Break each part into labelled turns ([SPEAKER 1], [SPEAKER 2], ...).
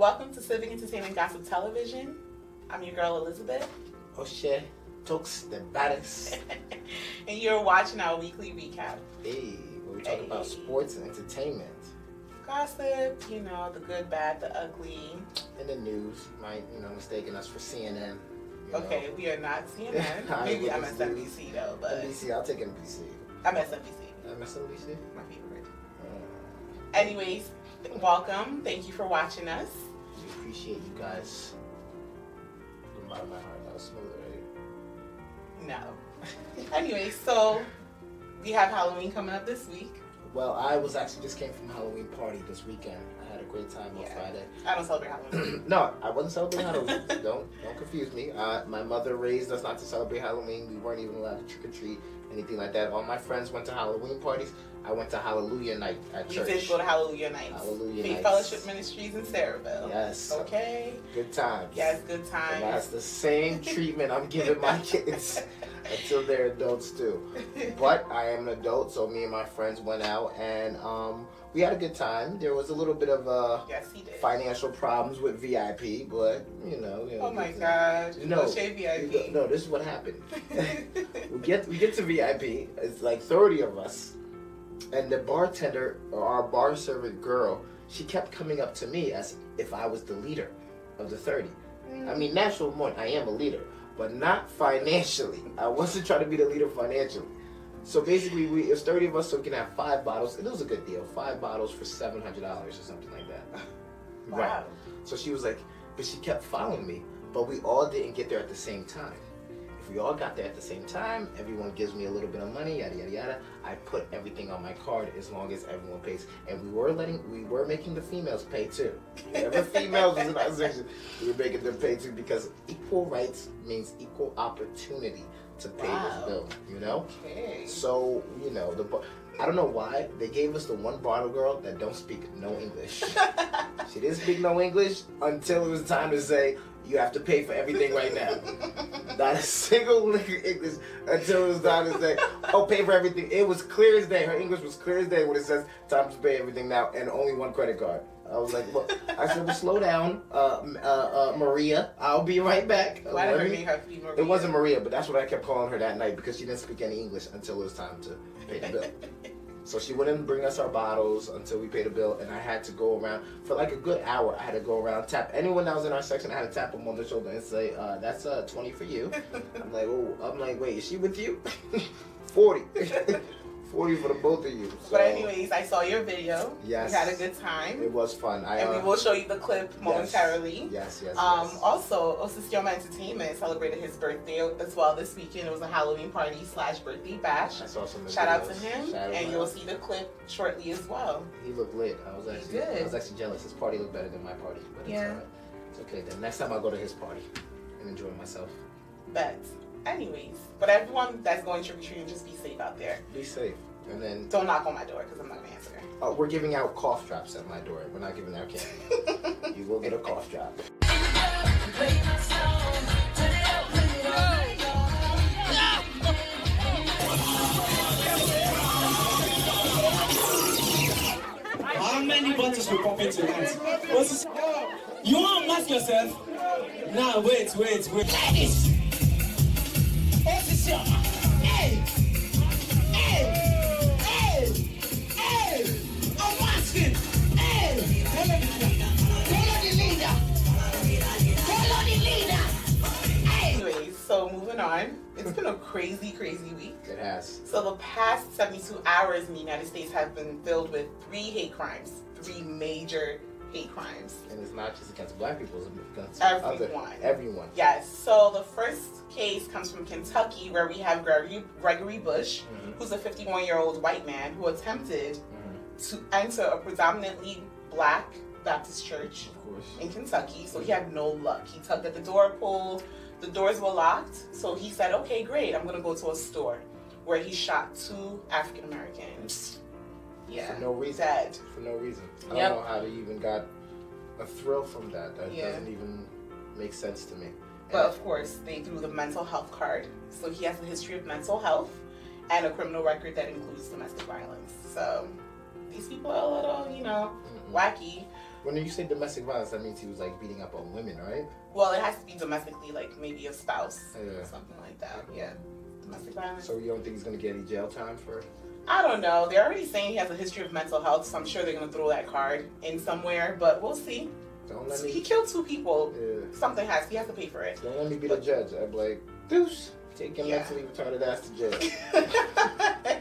[SPEAKER 1] Welcome to Civic Entertainment Gossip Television. I'm your girl Elizabeth.
[SPEAKER 2] Oh shit, talks the baddest.
[SPEAKER 1] And you're watching our weekly recap.
[SPEAKER 2] Hey, where we talk about sports and entertainment.
[SPEAKER 1] Gossip, you know, the good, bad, the ugly.
[SPEAKER 2] In the news, you might, mistaken us for CNN.
[SPEAKER 1] Okay, we are not CNN. Maybe MSNBC though, but
[SPEAKER 2] NBC, I'll take NBC.
[SPEAKER 1] MSNBC.
[SPEAKER 2] MSNBC?
[SPEAKER 1] My favorite. Anyways, welcome. Thank you for watching us.
[SPEAKER 2] We appreciate you guys. From the bottom of my heart, that was smooth, right?
[SPEAKER 1] No. Anyways, so we have Halloween coming up this week.
[SPEAKER 2] Well, I was actually just came from a Halloween party this weekend. I had a great time on Friday.
[SPEAKER 1] I don't celebrate Halloween.
[SPEAKER 2] No, I wasn't celebrating Halloween. Don't confuse me. My mother raised us not to celebrate Halloween. We weren't even allowed to trick or treat, anything like that. All my friends went to Halloween parties. I went to Hallelujah Night at church.
[SPEAKER 1] We did go to Hallelujah Nights.
[SPEAKER 2] Hallelujah
[SPEAKER 1] Faith
[SPEAKER 2] Nights.
[SPEAKER 1] Fellowship Ministries in Saraville.
[SPEAKER 2] Yes.
[SPEAKER 1] Okay.
[SPEAKER 2] Good times.
[SPEAKER 1] Yes, good times.
[SPEAKER 2] And that's the same treatment I'm giving my kids until they're adults too. But I am an adult, so me and my friends went out and we had a good time. There was a little bit of financial problems with VIP, but
[SPEAKER 1] oh my God! No shade VIP.
[SPEAKER 2] No, this is what happened. we get to VIP. It's like 30 of us, and the bartender or our bar servant girl, she kept coming up to me as if I was the leader of the 30. I mean, natural born, I am a leader, but not financially. I wasn't trying to be the leader financially. So basically, it was 30 of us, so we can have 5 bottles. And it was a good deal. 5 bottles for $700 or something like that.
[SPEAKER 1] Wow.
[SPEAKER 2] Right. So she was like, but she kept following me, but we all didn't get there at the same time. If we all got there at the same time, everyone gives me a little bit of money, yada, yada, yada. I put everything on my card as long as everyone pays. And we were making the females pay too. Whatever females was in our section, we were making them pay too, because equal rights means equal opportunity to pay this bill,
[SPEAKER 1] Okay.
[SPEAKER 2] So, I don't know why they gave us the one bottle girl that don't speak no English. She didn't speak no English until it was time to say, you have to pay for everything right now. Not a single lick of English until it was time to say, oh, pay for everything. It was clear as day. Her English was clear as day when it says, time to pay everything now, and only one credit card. I was like, well, I said, well, slow down, Maria. I'll be right back.
[SPEAKER 1] Why did her name have to be Maria?
[SPEAKER 2] It wasn't Maria, but that's what I kept calling her that night because she didn't speak any English until it was time to pay the bill. So she wouldn't bring us our bottles until we paid the bill, and I had to go around for like a good hour. I had to go around, tap anyone that was in our section. I had to tap them on the shoulder and say, "That's 20 for you." I'm like, wait, is she with you? 40. 40 for the both of you. So,
[SPEAKER 1] but anyways, I saw your video.
[SPEAKER 2] Yes.
[SPEAKER 1] We had a good time.
[SPEAKER 2] It was fun.
[SPEAKER 1] And we will show you the clip momentarily.
[SPEAKER 2] Yes.
[SPEAKER 1] Also, Osisioma Entertainment celebrated his birthday as well this weekend. It was a Halloween party / birthday bash.
[SPEAKER 2] I saw some
[SPEAKER 1] Shout out to him. And you'll see the clip shortly as well.
[SPEAKER 2] He looked lit. I was actually jealous. His party looked better than my party. But it's alright. It's okay. Then next time I'll go to his party and enjoy myself.
[SPEAKER 1] Bet. Anyways, but everyone that's going trick-or-treating, just be safe out there.
[SPEAKER 2] Be safe. And then
[SPEAKER 1] don't knock on my door because I'm not going to answer.
[SPEAKER 2] We're giving out cough drops at my door. We're not giving out candy. You will get a cough drop.
[SPEAKER 3] How many bottles will pop into your hands? You want to mask yourself? Nah, wait. Ladies! Hey! I'm asking! Hey! Follow the leader! Hey!
[SPEAKER 1] Anyways, so moving on. It's been a crazy week.
[SPEAKER 2] It has.
[SPEAKER 1] So the past 72 hours in the United States have been filled with 3 hate crimes. 3 major hate crimes.
[SPEAKER 2] And it's not just against black people, it's against
[SPEAKER 1] everyone. Yes. So the first case comes from Kentucky, where we have Gregory Bush, who's a 51-year-old white man who attempted to enter a predominantly black Baptist church in Kentucky. So he had no luck. He tugged at the door pull. The doors were locked. So he said, okay, great. I'm going to go to a store, where he shot 2 African Americans. Yeah.
[SPEAKER 2] For no reason.
[SPEAKER 1] Dead.
[SPEAKER 2] For no reason. I don't know how they even got a thrill from that. That doesn't even make sense to me.
[SPEAKER 1] But of course, they threw the mental health card. So he has a history of mental health and a criminal record that includes domestic violence. So these people are a little, wacky.
[SPEAKER 2] When you say domestic violence, that means he was like beating up on women, right?
[SPEAKER 1] Well, it has to be domestically, like maybe a spouse, something like that. Yeah, domestic violence.
[SPEAKER 2] So you don't think he's gonna get any jail time for?
[SPEAKER 1] I don't know. They're already saying he has a history of mental health, so I'm sure they're gonna throw that card in somewhere. But we'll see.
[SPEAKER 2] Don't let me.
[SPEAKER 1] He killed 2 people.
[SPEAKER 2] Yeah.
[SPEAKER 1] Something has. He has to pay for it.
[SPEAKER 2] Don't let me be the judge. I'd be like, deuce. Take your mentally retarded ass to jail.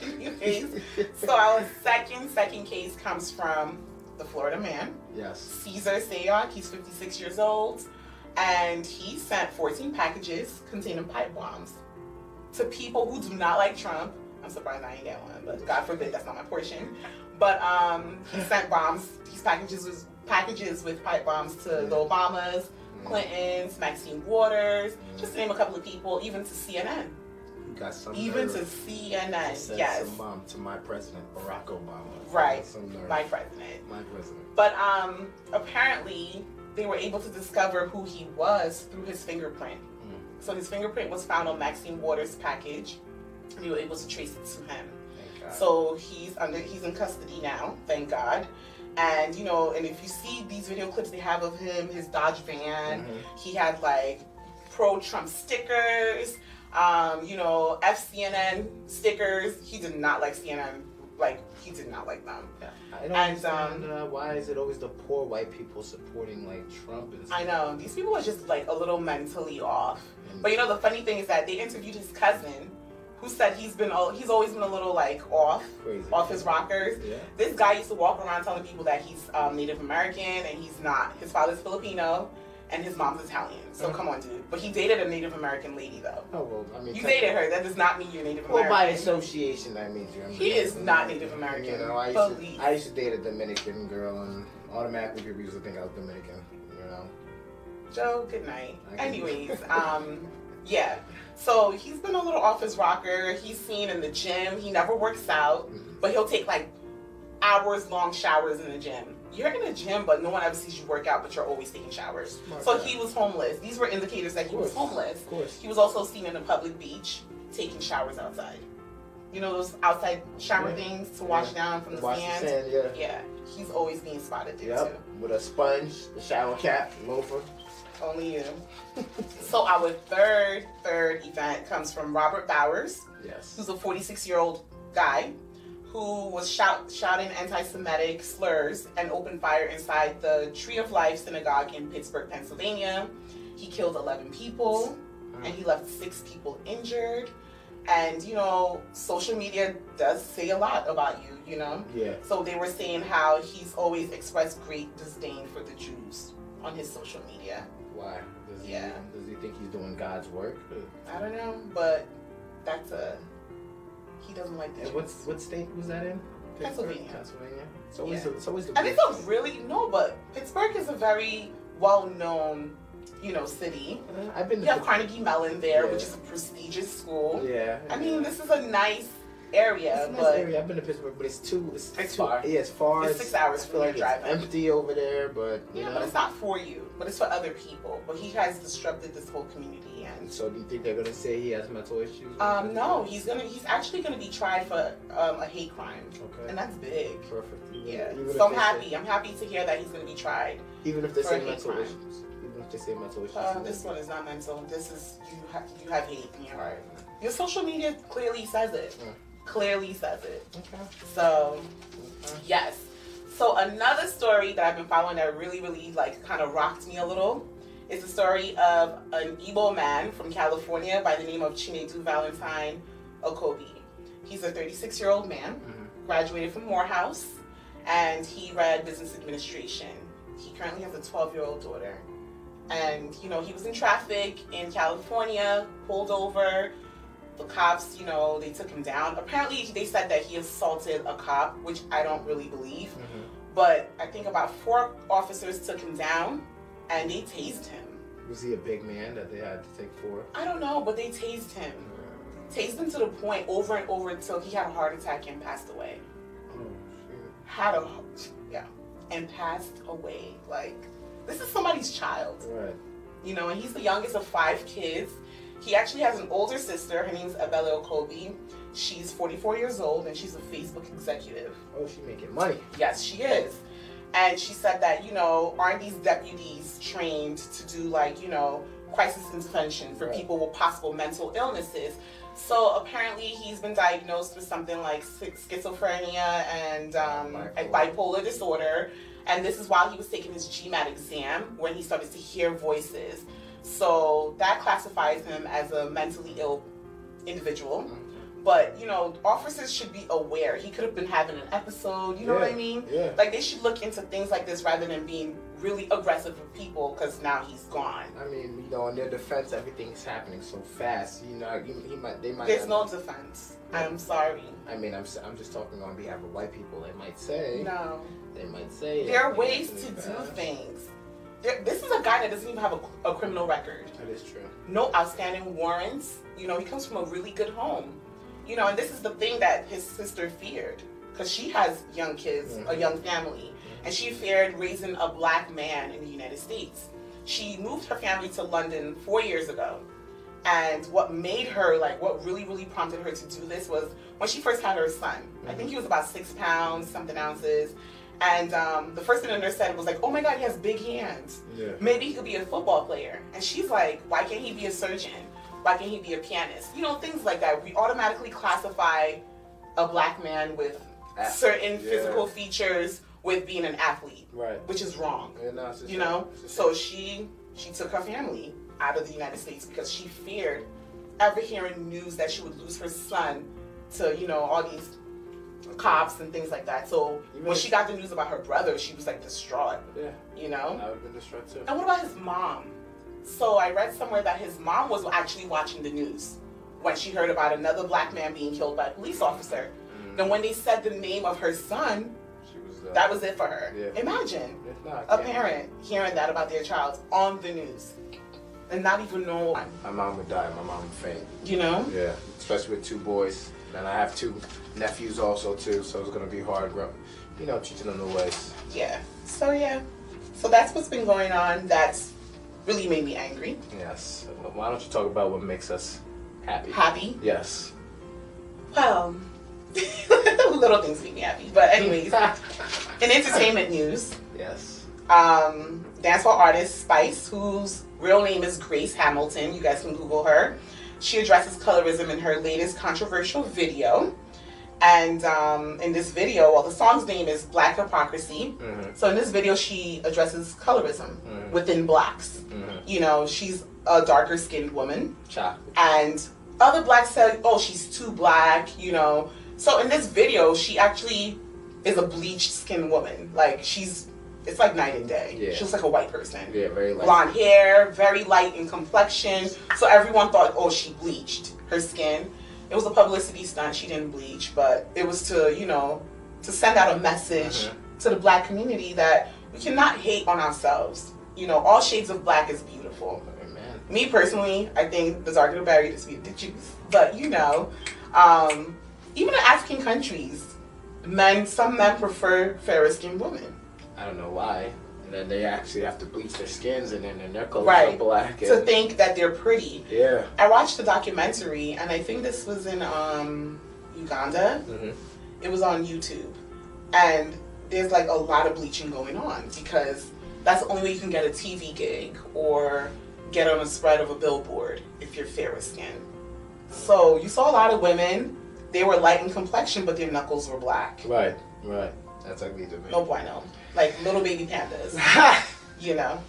[SPEAKER 1] Anyways, so our second case comes from the Florida man.
[SPEAKER 2] Yes.
[SPEAKER 1] Caesar Sayok. He's 56 years old, and he sent 14 packages containing pipe bombs to people who do not like Trump. I'm surprised I ain't get one, but God forbid that's not my portion. But he sent bombs. These packages with pipe bombs to the Obamas, Clintons, Maxine Waters, just to name a couple of people, even to CNN.
[SPEAKER 2] Got some
[SPEAKER 1] even to CNN,
[SPEAKER 2] yes. Some bomb to my president, Barack Obama.
[SPEAKER 1] Right, my president.
[SPEAKER 2] My president.
[SPEAKER 1] But apparently they were able to discover who he was through his fingerprint. So his fingerprint was found on Maxine Waters' package, and they were able to trace it to him. So he's in custody now, thank God. And and if you see these video clips they have of him, his Dodge van, he had like pro-Trump stickers, FCNN stickers. He did not like CNN, he did not like them.
[SPEAKER 2] Yeah. I don't understand why is it always the poor white people supporting like Trump and stuff?
[SPEAKER 1] I know, these people are just like a little mentally off. But the funny thing is that they interviewed his cousin, who said he's always been a little like off his rockers. Yeah. This guy used to walk around telling people that he's Native American, and he's not. His father's Filipino, and his mom's Italian. So come on, dude. But he dated a Native American lady, though.
[SPEAKER 2] Oh well, I mean,
[SPEAKER 1] you dated her. That does not mean you're Native American.
[SPEAKER 2] Well, by association, that means you're.
[SPEAKER 1] He is not Native American.
[SPEAKER 2] I used to date a Dominican girl, and automatically people used to think I was Dominican.
[SPEAKER 1] Joe, good night. Anyways, yeah. So he's been a little off his rocker. He's seen in the gym. He never works out, but he'll take like hours-long showers in the gym. You're in a gym, but no one ever sees you work out, but you're always taking showers. So he was homeless. These were indicators that he was homeless.
[SPEAKER 2] Of course.
[SPEAKER 1] He was also seen in a public beach taking showers outside. Those outside shower things to wash down from the sand? Yeah. He's always being spotted there too. With
[SPEAKER 2] a sponge, a shower cap, loafer.
[SPEAKER 1] Only you. So our third event comes from Robert Bowers.
[SPEAKER 2] Yes.
[SPEAKER 1] Who's a 46-year-old guy who was shouting anti-Semitic slurs and opened fire inside the Tree of Life synagogue in Pittsburgh, Pennsylvania. He killed 11 people and he left 6 people injured. And social media does say a lot about you,
[SPEAKER 2] Yeah.
[SPEAKER 1] So they were saying how he's always expressed great disdain for the Jews on his social media.
[SPEAKER 2] Why? Does he think he's doing God's work?
[SPEAKER 1] I don't know, but he doesn't like the Jews.
[SPEAKER 2] What state was that in?
[SPEAKER 1] Pennsylvania. But Pittsburgh is a very well-known, city.
[SPEAKER 2] I've been.
[SPEAKER 1] You have Carnegie Mellon there, which is a prestigious school.
[SPEAKER 2] Yeah.
[SPEAKER 1] I mean, this is a nice area,
[SPEAKER 2] it's a nice area. I've been to Pittsburgh, but it's
[SPEAKER 1] far.
[SPEAKER 2] Yeah, it's far.
[SPEAKER 1] It's 6 hours for you driving.
[SPEAKER 2] It's empty over there, but
[SPEAKER 1] but it's not for you. But it's for other people. But he has disrupted this whole community. And
[SPEAKER 2] so, do you think they're gonna say he has mental issues?
[SPEAKER 1] No, he's actually gonna be tried for a hate crime.
[SPEAKER 2] Okay.
[SPEAKER 1] And that's big.
[SPEAKER 2] Perfect.
[SPEAKER 1] So I'm happy. I'm happy to hear that he's gonna be tried.
[SPEAKER 2] Even if they say mental issues. Even if they say mental issues.
[SPEAKER 1] This one is not mental. This is you have hate in your heart. Your social media clearly says it. Clearly says it.
[SPEAKER 2] Okay.
[SPEAKER 1] So, yes. So another story that I've been following that really, really kind of rocked me a little is the story of an Igbo man from California by the name of Chinedu Valentine Okobi. He's a 36-year-old man, graduated from Morehouse, and he read business administration. He currently has a 12-year-old daughter. And, he was in traffic in California, pulled over. The cops, they took him down. Apparently, they said that he assaulted a cop, which I don't really believe. But I think about 4 officers took him down, and they tased him.
[SPEAKER 2] Was he a big man that they had to take 4?
[SPEAKER 1] I don't know, but they tased him. Tased him to the point over and over until he had a heart attack and passed away. Oh, shit. And passed away. This is somebody's child.
[SPEAKER 2] Right.
[SPEAKER 1] And he's the youngest of 5 kids. He actually has an older sister. Her name's Abella Okobi. She's 44 years old, and she's a Facebook executive.
[SPEAKER 2] Oh, she's making money.
[SPEAKER 1] Yes, she is. And she said that, you know, aren't these deputies trained to do, like, you know, crisis intervention for people with possible mental illnesses? So apparently he's been diagnosed with something like schizophrenia and bipolar disorder. And this is while he was taking his GMAT exam when he started to hear voices. So that classifies him as a mentally ill individual. But, you know, officers should be aware. He could have been having an episode, you know what I mean?
[SPEAKER 2] Yeah.
[SPEAKER 1] Like, they should look into things like this rather than being really aggressive with people because now he's gone.
[SPEAKER 2] I mean, you know, in their defense, everything's happening so fast. You know, they might.
[SPEAKER 1] There's no defense. I'm sorry.
[SPEAKER 2] I mean, I'm just talking on behalf of white people. They might say.
[SPEAKER 1] No.
[SPEAKER 2] They might say.
[SPEAKER 1] There are ways to do things. This is a guy that doesn't even have a criminal record.
[SPEAKER 2] That is true.
[SPEAKER 1] No outstanding warrants. You know, he comes from a really good home. You know, and this is the thing that his sister feared, because she has young kids, a young family, and she feared raising a black man in the United States. She moved her family to London 4 years ago, and what made her, like, what really, really prompted her to do this was when she first had her son. I think he was about 6 pounds, something ounces, and the first thing the nurse said was like, oh my God, he has big hands. Yeah. Maybe he could be a football player. And she's like, why can't he be a surgeon? Why can't he be a pianist? You know, things like that. We automatically classify a black man with certain physical features with being an athlete, which is wrong. Yeah, no, you know, so she took her family out of the United States because she feared ever hearing news that she would lose her son to, you know, all these cops and things like that. So when she got the news about her brother, she was like distraught. Yeah, you know. I would have been distraught too. And what about his mom? So I read somewhere that his mom was actually watching the news when she heard about another black man being killed by a police officer. Then when they said the name of her son, that was it for her. Yeah. Imagine a parent hearing that about their child on the news and not even know.
[SPEAKER 2] My mom would die. My mom would faint.
[SPEAKER 1] You know?
[SPEAKER 2] Yeah, especially with 2 boys. And I have 2 nephews also too, so it's going to be hard, you know, teaching them the ways.
[SPEAKER 1] Yeah. So that's what's been going on. That's really made me angry.
[SPEAKER 2] Yes. Why don't you talk about what makes us happy?
[SPEAKER 1] Happy?
[SPEAKER 2] Yes.
[SPEAKER 1] Well, little things make me happy. But anyways, in entertainment news.
[SPEAKER 2] Yes.
[SPEAKER 1] Dancehall artist Spice, whose real name is Grace Hamilton, you guys can Google her. She addresses colorism in her latest controversial video. And in this video, well, the song's name is Black Hypocrisy. So in this video, she addresses colorism within blacks. You know, she's a darker skinned woman. And other blacks said, oh, she's too black, you know. So in this video, she actually is a bleached skinned woman. Like, it's like night and day. Yeah. She looks like a white person.
[SPEAKER 2] Yeah, very light.
[SPEAKER 1] Blonde hair, very light in complexion. So everyone thought, oh, she bleached her skin. It was a publicity stunt. She didn't bleach, but it was to, you know, to send out a message to the black community that we cannot hate on ourselves. You know, all shades of black is beautiful. Amen. Me personally, I think the darker the berry, the sweeter the juice. But, you know, even in African countries, some men prefer fairer-skinned women.
[SPEAKER 2] I don't know why. And then they actually have to bleach their skins and then their colors are black.
[SPEAKER 1] To think that they're pretty.
[SPEAKER 2] Yeah.
[SPEAKER 1] I watched the documentary, and I think this was in Uganda. It was on YouTube. And there's like a lot of bleaching going on because that's the only way you can get a TV gig or get on a spread of a billboard if you're fairer skinned. So you saw a lot of women, they were light in complexion, but their knuckles were black.
[SPEAKER 2] Right. That's ugly to me.
[SPEAKER 1] No bueno. Like little baby pandas. You know?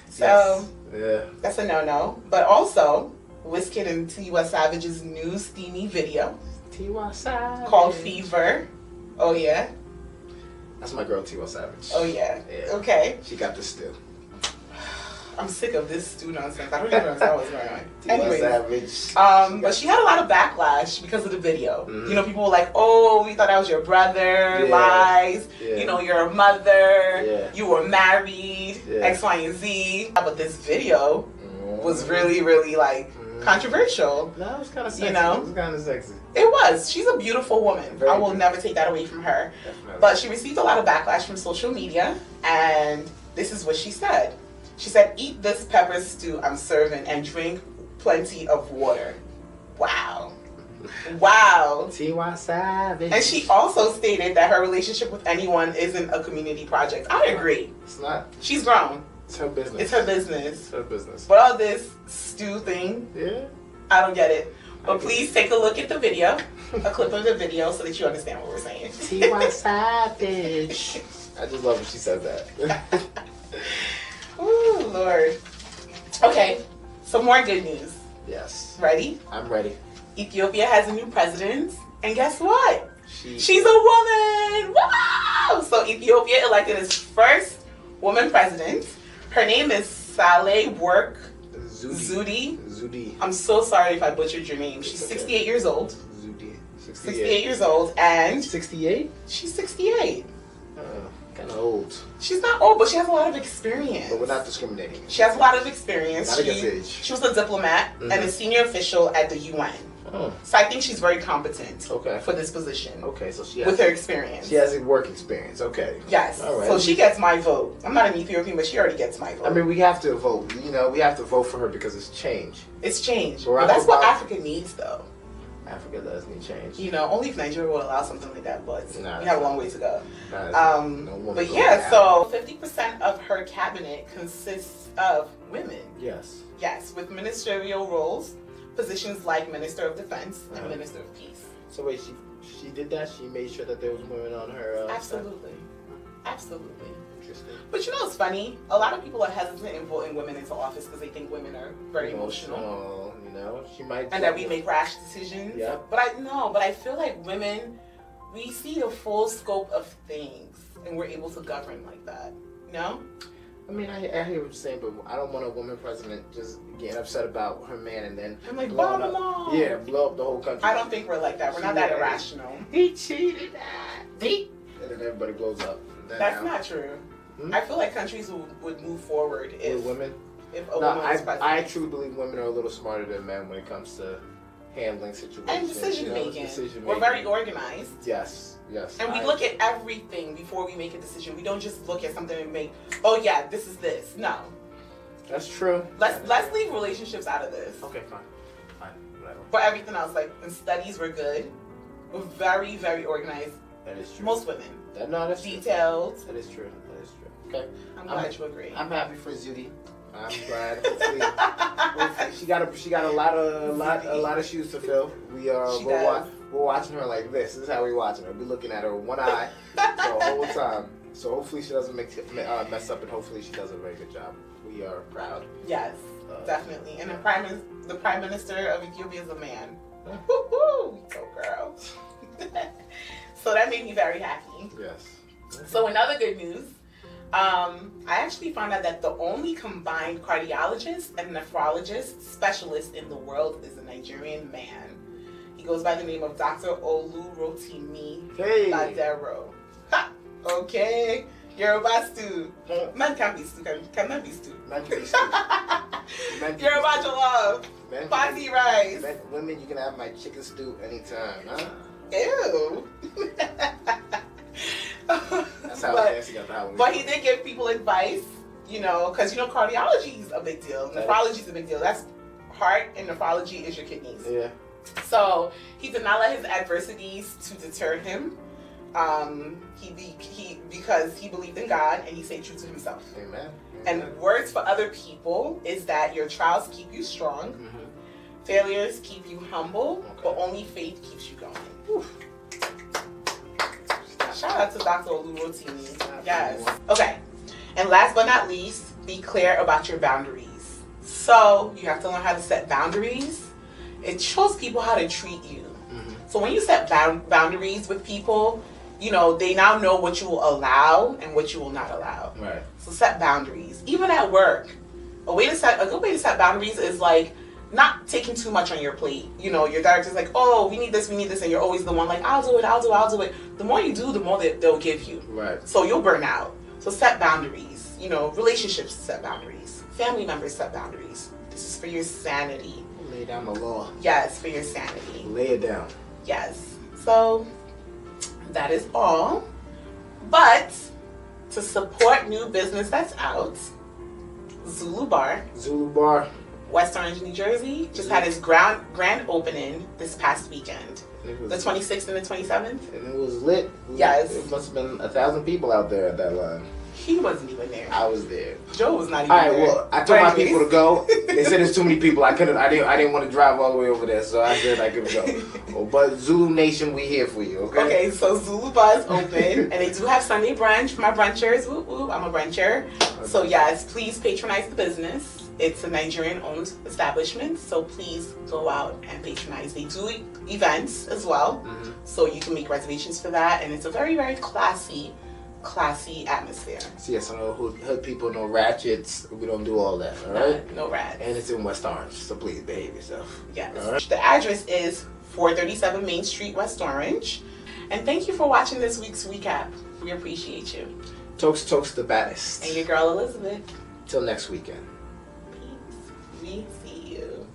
[SPEAKER 1] So, that's a no-no. But also, Wizkid and Tiwa Savage's new steamy video.
[SPEAKER 2] Tiwa Savage.
[SPEAKER 1] Called Fever. Oh, yeah?
[SPEAKER 2] That's my girl, Tiwa Savage.
[SPEAKER 1] Oh, yeah. Okay.
[SPEAKER 2] She got the stew.
[SPEAKER 1] I'm sick of this stew nonsense. I don't even understand what's going on.
[SPEAKER 2] Anyways, Savage.
[SPEAKER 1] But she had a lot of backlash because of the video. You know, people were like, oh, we thought that was your brother, lies, you know, you're a mother, you were married, X, Y, and Z. But this video was really, really, like, controversial.
[SPEAKER 2] No, it was kind of sexy.
[SPEAKER 1] You know?
[SPEAKER 2] It was kind of sexy.
[SPEAKER 1] It was. She's a beautiful woman. I will never take that away from her. Definitely. But she received a lot of backlash from social media, and this is what she said. She said, eat this pepper stew I'm serving and drink plenty of water. Wow. Wow.
[SPEAKER 2] T.Y.
[SPEAKER 1] And she also stated that her relationship with anyone isn't a community project. I agree.
[SPEAKER 2] It's not.
[SPEAKER 1] She's grown.
[SPEAKER 2] It's her business.
[SPEAKER 1] It's her business.
[SPEAKER 2] It's her business.
[SPEAKER 1] But all this stew thing,
[SPEAKER 2] yeah,
[SPEAKER 1] I don't get it. But please take a look at the video, a clip of the video, so that you understand what we're saying.
[SPEAKER 2] T.Y. Savage. I just love when she says that.
[SPEAKER 1] Ooh, Lord. Okay, some more good news.
[SPEAKER 2] Yes.
[SPEAKER 1] Ready?
[SPEAKER 2] I'm ready.
[SPEAKER 1] Ethiopia has a new president, and guess what? She's a woman! Wow! So Ethiopia elected its first woman president. Her name is Sahle-Work Zewde. I'm so sorry if I butchered your name. She's 68 years old.
[SPEAKER 2] Zewde.
[SPEAKER 1] 68 years old, and
[SPEAKER 2] 68?
[SPEAKER 1] She's 68.
[SPEAKER 2] Kind of old.
[SPEAKER 1] She's not old, but she has a lot of experience.
[SPEAKER 2] But we're not discriminating.
[SPEAKER 1] She has a lot of experience.
[SPEAKER 2] Not against age.
[SPEAKER 1] She was a diplomat and a senior official at the UN.
[SPEAKER 2] Oh.
[SPEAKER 1] So I think she's very competent for this position.
[SPEAKER 2] Okay, so she has...
[SPEAKER 1] With her experience.
[SPEAKER 2] She has a work experience, okay.
[SPEAKER 1] Yes.
[SPEAKER 2] All right.
[SPEAKER 1] So she gets my vote. I'm not an Ethiopian, but she already gets my vote.
[SPEAKER 2] I mean, we have to vote. You know, we have to vote for her because it's change.
[SPEAKER 1] It's change. But that's what Africa needs, though.
[SPEAKER 2] Africa does need change.
[SPEAKER 1] You know, only if Nigeria will allow something like that, but we have a long way to go. But yeah, so 50% of her cabinet consists of women.
[SPEAKER 2] Yes.
[SPEAKER 1] Yes, with ministerial roles, positions like Minister of Defense and Minister of Peace.
[SPEAKER 2] So wait, she did that? She made sure that there was women on her...
[SPEAKER 1] Absolutely. Absolutely.
[SPEAKER 2] Interesting.
[SPEAKER 1] But you know what's funny? A lot of people are hesitant in voting women into office because they think women are very emotional.
[SPEAKER 2] You know, she might...
[SPEAKER 1] And that we make rash decisions.
[SPEAKER 2] Yeah.
[SPEAKER 1] But I feel like women, we see the full scope of things and we're able to govern like that. You know?
[SPEAKER 2] I mean, I hear what you're saying, but I don't want a woman president just getting upset about her man and then
[SPEAKER 1] blow them all.
[SPEAKER 2] Yeah, blow up the whole country.
[SPEAKER 1] I don't think we're like that. We're not that irrational.
[SPEAKER 2] He cheated. And then everybody blows up.
[SPEAKER 1] That's not true. I feel like countries would move forward if
[SPEAKER 2] women.
[SPEAKER 1] If a woman was president.
[SPEAKER 2] I truly believe women are a little smarter than men when it comes to handling situations
[SPEAKER 1] and decision making. We're very organized.
[SPEAKER 2] Yes.
[SPEAKER 1] And we look at everything before we make a decision. We don't just look at something and make, oh yeah, this is this. No.
[SPEAKER 2] That's true.
[SPEAKER 1] Let's leave relationships out of this.
[SPEAKER 2] Okay, fine. Whatever.
[SPEAKER 1] But everything else, like in studies, we're good. We're very, very organized.
[SPEAKER 2] That is true.
[SPEAKER 1] Most women.
[SPEAKER 2] That's
[SPEAKER 1] detailed.
[SPEAKER 2] That is true. Okay.
[SPEAKER 1] I'm glad you agree.
[SPEAKER 2] I'm happy for Zewde. I'm glad. Hopefully she got a lot of shoes to fill. We're watching her like this. This is how we're watching her. We're looking at her with one eye the whole time. So hopefully she doesn't mess up, and hopefully she does a very good job. We are proud.
[SPEAKER 1] Yes, definitely. And the Prime Minister of Ethiopia is a man. Woo-hoo! Go girl. So that made me very happy.
[SPEAKER 2] Yes.
[SPEAKER 1] So in other good news, I actually found out that the only combined cardiologist and nephrologist specialist in the world is a Nigerian man. He goes by the name of Dr. Olurotimi Badero. Ha! Okay. Yoruba stew. Man can be stew. Can men be stew?
[SPEAKER 2] Men can be stew.
[SPEAKER 1] Yoruba jollof. Spicy rice.
[SPEAKER 2] Women, you can have my chicken stew anytime. Huh?
[SPEAKER 1] Ew.
[SPEAKER 2] That's how fancy got that.
[SPEAKER 1] But he did give people advice, you know, because cardiology is a big deal. Nephrology is a big deal. That's heart, and nephrology is your kidneys.
[SPEAKER 2] Yeah.
[SPEAKER 1] So he did not let his adversities to deter him. Because he believed in God and he stayed true to himself.
[SPEAKER 2] Amen.
[SPEAKER 1] And words for other people is that your trials keep you strong, failures keep you humble, but only faith keeps you going. Oof. Shout out to Dr. Olurotimi. Yes. Okay. And last but not least, be clear about your boundaries. So you have to learn how to set boundaries. It shows people how to treat you. So when you set boundaries with people, you know, they now know what you will allow and what you will not allow.
[SPEAKER 2] Right.
[SPEAKER 1] So set boundaries. Even at work, a good way to set boundaries is like not taking too much on your plate. You know, your director's like, oh, we need this, and you're always the one like, I'll do it. The more you do, the more they'll give you.
[SPEAKER 2] Right.
[SPEAKER 1] So you'll burn out. So set boundaries. You know, relationships set boundaries. Family members set boundaries. This is for your sanity.
[SPEAKER 2] Lay down the law.
[SPEAKER 1] Yes, for your sanity.
[SPEAKER 2] Lay it down.
[SPEAKER 1] Yes. So that is all. But to support new business that's out, Zulu Bar West Orange, New Jersey. Just had its grand opening this past weekend. The 26th and the 27th.
[SPEAKER 2] And it was lit.
[SPEAKER 1] Yes.
[SPEAKER 2] It must have been 1,000 people out there at that line.
[SPEAKER 1] He wasn't even there.
[SPEAKER 2] I was there.
[SPEAKER 1] Joe was not even there.
[SPEAKER 2] Alright, well, I told my people to go. They said there's too many people. I didn't want to drive all the way over there, so I said I could go. But Zulu Nation, we here for you, okay?
[SPEAKER 1] Okay, so Zulu Bar is open, and they do have Sunday brunch for my brunchers. Woo woo, I'm a bruncher. So yes, please patronize the business. It's a Nigerian-owned establishment, so please go out and patronize. They do events as well, so you can make reservations for that, and it's a very, very classy atmosphere.
[SPEAKER 2] So yes, I know hood people, no ratchets. We don't do all that, all right?
[SPEAKER 1] No rats.
[SPEAKER 2] And it's in West Orange, so please behave yourself.
[SPEAKER 1] Yes.
[SPEAKER 2] Right?
[SPEAKER 1] The address is 437 Main Street, West Orange. And thank you for watching this week's recap. We appreciate you.
[SPEAKER 2] Toast the baddest.
[SPEAKER 1] And your girl Elizabeth.
[SPEAKER 2] Till next weekend.
[SPEAKER 1] Peace. We see you.